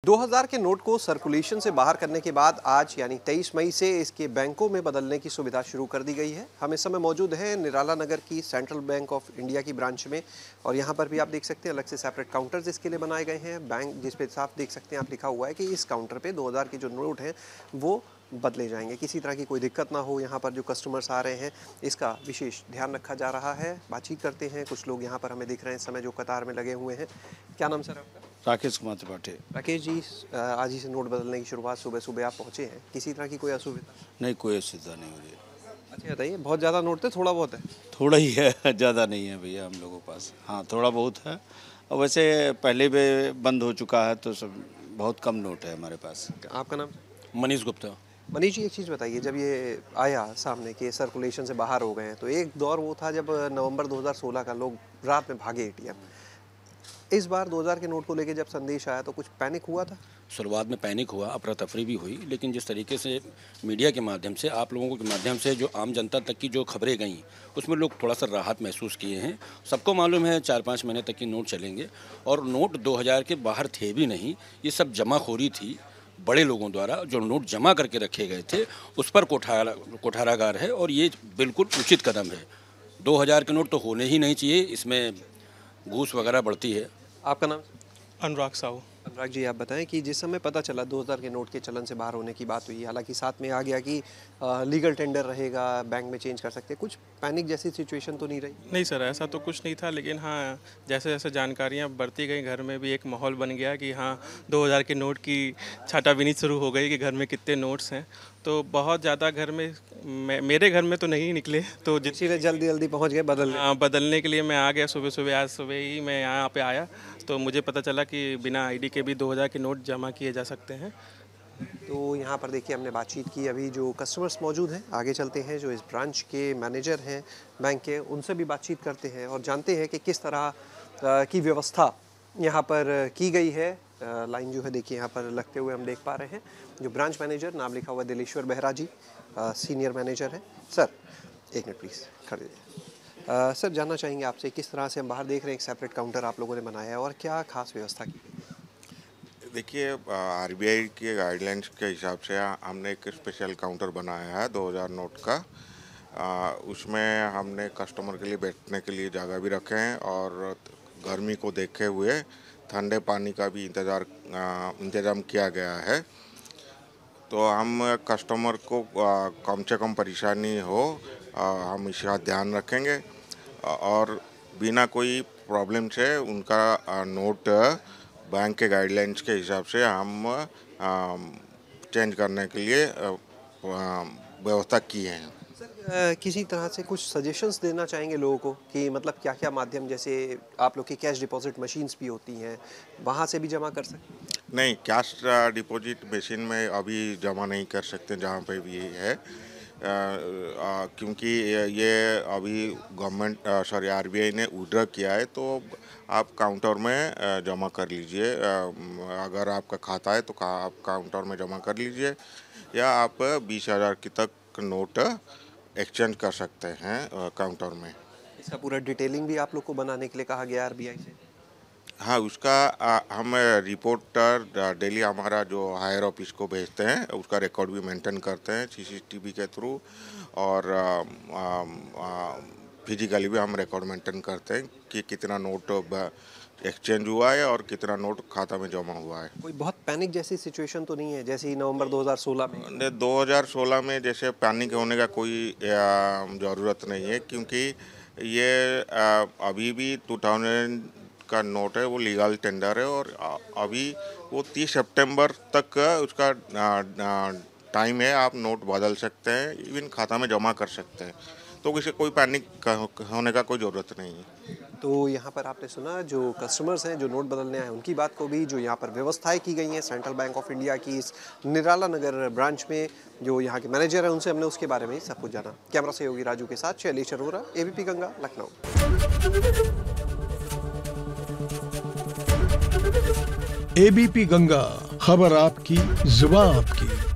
2000 के नोट को सर्कुलेशन से बाहर करने के बाद आज यानी 23 मई से इसके बैंकों में बदलने की सुविधा शुरू कर दी गई है। हम इस समय मौजूद हैं निराला नगर की सेंट्रल बैंक ऑफ इंडिया की ब्रांच में और यहाँ पर भी आप देख सकते हैं अलग से सेपरेट काउंटर्स इसके लिए बनाए गए हैं। बैंक जिस पे साफ देख सकते हैं आप लिखा हुआ है कि इस काउंटर पे 2000 के जो नोट हैं वो बदले जाएंगे। किसी तरह की कोई दिक्कत ना हो, यहाँ पर जो कस्टमर्स आ रहे हैं इसका विशेष ध्यान रखा जा रहा है। बातचीत करते हैं, कुछ लोग यहाँ पर हमें दिख रहे हैं इस समय जो कतार में लगे हुए हैं। क्या नाम सर आपका? राकेश कुमार त्रिपाठी। राकेश जी, आज ही से नोट बदलने की शुरुआत सुबह सुबह आप पहुँचे हैं, किसी तरह की कोई असुविधा? नहीं, कोई असुविधा नहीं हो रही है। अच्छा बताइए, बहुत ज़्यादा नोट थे थोड़ा बहुत है? थोड़ा ही है, ज़्यादा नहीं है भैया हम लोगों के पास। हाँ, थोड़ा बहुत है और वैसे पहले भी बंद हो चुका है तो सब बहुत कम नोट है हमारे पास। आपका नाम? मनीष गुप्ता। मनीष जी, एक चीज़ बताइए, जब ये आया सामने कि सर्कुलेशन से बाहर हो गए हैं तो एक दौर वो था जब नवंबर 2016 का लोग रात में भागे एटीएम। इस बार 2000 के नोट को लेके जब संदेश आया तो कुछ पैनिक हुआ था? शुरुआत में पैनिक हुआ, अफरा तफरी भी हुई, लेकिन जिस तरीके से मीडिया के माध्यम से, आप लोगों के माध्यम से जो आम जनता तक की जो खबरें गईं उसमें लोग थोड़ा सा राहत महसूस किए हैं। सबको मालूम है 4-5 महीने तक की नोट चलेंगे और नोट 2000 के बाहर थे भी नहीं, ये सब जमाखोरी थी बड़े लोगों द्वारा। जो नोट जमा करके रखे गए थे उस पर कोठारागार है और ये बिल्कुल उचित कदम है। 2000 के नोट तो होने ही नहीं चाहिए, इसमें घूस वगैरह बढ़ती है। आपका नाम? अनुराग साहू। अनुराग जी, आप बताएं कि जिस समय पता चला 2000 के नोट के चलन से बाहर होने की बात हुई, हालांकि साथ में आ गया कि लीगल टेंडर रहेगा, बैंक में चेंज कर सकते हैं, कुछ पैनिक जैसी सिचुएशन तो नहीं रही? नहीं सर, ऐसा तो कुछ नहीं था, लेकिन हाँ जैसे जैसे जानकारियाँ बढ़ती गई घर में भी एक माहौल बन गया कि हाँ 2000 के नोट की छाटाबीनी शुरू हो गई कि घर में कितने नोट्स हैं। तो बहुत ज़्यादा घर में मेरे घर में तो नहीं निकले, तो इसीलिए जल्दी जल्दी पहुँच गए बदलने के लिए मैं आ गया सुबह सुबह। आज सुबह ही मैं यहाँ पे आया तो मुझे पता चला कि बिना आईडी के भी 2000 के नोट जमा किए जा सकते हैं। तो यहाँ पर देखिए हमने बातचीत की, अभी जो कस्टमर्स मौजूद हैं आगे चलते हैं, जो इस ब्रांच के मैनेजर हैं बैंक के, उनसे भी बातचीत करते हैं और जानते हैं कि किस तरह की व्यवस्था यहाँ पर की गई है। लाइन जो है देखिए यहाँ पर लगते हुए हम देख पा रहे हैं। जो ब्रांच मैनेजर, नाम लिखा हुआ दिलेश्वर बेहरा जी, सीनियर मैनेजर हैं। सर एक मिनट प्लीज़ खड़े रहिए। सर जानना चाहेंगे आपसे किस तरह से हम बाहर देख रहे हैं एक सेपरेट काउंटर आप लोगों ने बनाया है और क्या खास व्यवस्था की? देखिए, आरबीआई के गाइडलाइंस के हिसाब से हमने एक स्पेशल काउंटर बनाया है 2000 नोट का। उसमें हमने कस्टमर के लिए बैठने के लिए जगह भी रखे हैं और गर्मी को देखते हुए ठंडे पानी का भी इंतज़ाम किया गया है। तो हम कस्टमर को कम से कम परेशानी हो, हम इसका ध्यान रखेंगे और बिना कोई प्रॉब्लम से उनका नोट बैंक के गाइडलाइंस के हिसाब से हम चेंज करने के लिए व्यवस्था की है। सर किसी तरह से कुछ सजेशंस देना चाहेंगे लोगों को कि मतलब क्या क्या माध्यम, जैसे आप लोग की कैश डिपॉजिट मशीन्स भी होती हैं, वहाँ से भी जमा कर सकते? नहीं, कैश डिपॉजिट मशीन में अभी जमा नहीं कर सकते जहाँ पे भी है, क्योंकि ये अभी गवर्नमेंट आरबीआई ने विड्रॉ किया है। तो आप काउंटर में जमा कर लीजिए, अगर आपका खाता है तो आप काउंटर में जमा कर लीजिए या आप 20,000 की तक नोट एक्सचेंज कर सकते हैं काउंटर में। इसका पूरा डिटेलिंग भी आप लोग को बनाने के लिए कहा गया आरबीआई से? हाँ, उसका हम रिपोर्टर डेली हमारा जो हायर ऑफिस को भेजते हैं, उसका रिकॉर्ड भी मेंटेन करते हैं सीसीटीवी के थ्रू और फिजिकली भी हम रिकॉर्ड मेंटेन करते हैं कि कितना नोट एक्सचेंज हुआ है और कितना नोट खाता में जमा हुआ है। कोई बहुत पैनिक जैसी सिचुएशन तो नहीं है जैसे ही नवंबर 2016 में? 2016 में जैसे पैनिक होने का कोई ज़रूरत नहीं है, क्योंकि ये अभी भी 2000 का नोट है, वो लीगल टेंडर है और अभी वो 30 सितंबर तक उसका टाइम है। आप नोट बदल सकते हैं, इवन खाता में जमा कर सकते हैं, तो किसी कोई पैनिक होने का कोई ज़रूरत नहीं है। तो यहाँ पर आपने सुना जो कस्टमर्स हैं जो नोट बदलने आए उनकी बात को भी, जो यहाँ पर व्यवस्थाएं की गई हैं सेंट्रल बैंक ऑफ इंडिया की इस निराला नगर ब्रांच में, जो यहाँ के मैनेजर हैं उनसे हमने उसके बारे में सब कुछ जाना। कैमरा सहयोगी राजू के साथ शैलेश अरोरा, एबीपी गंगा, लखनऊ। एबीपी गंगा, खबर आपकी, जुबान आपकी।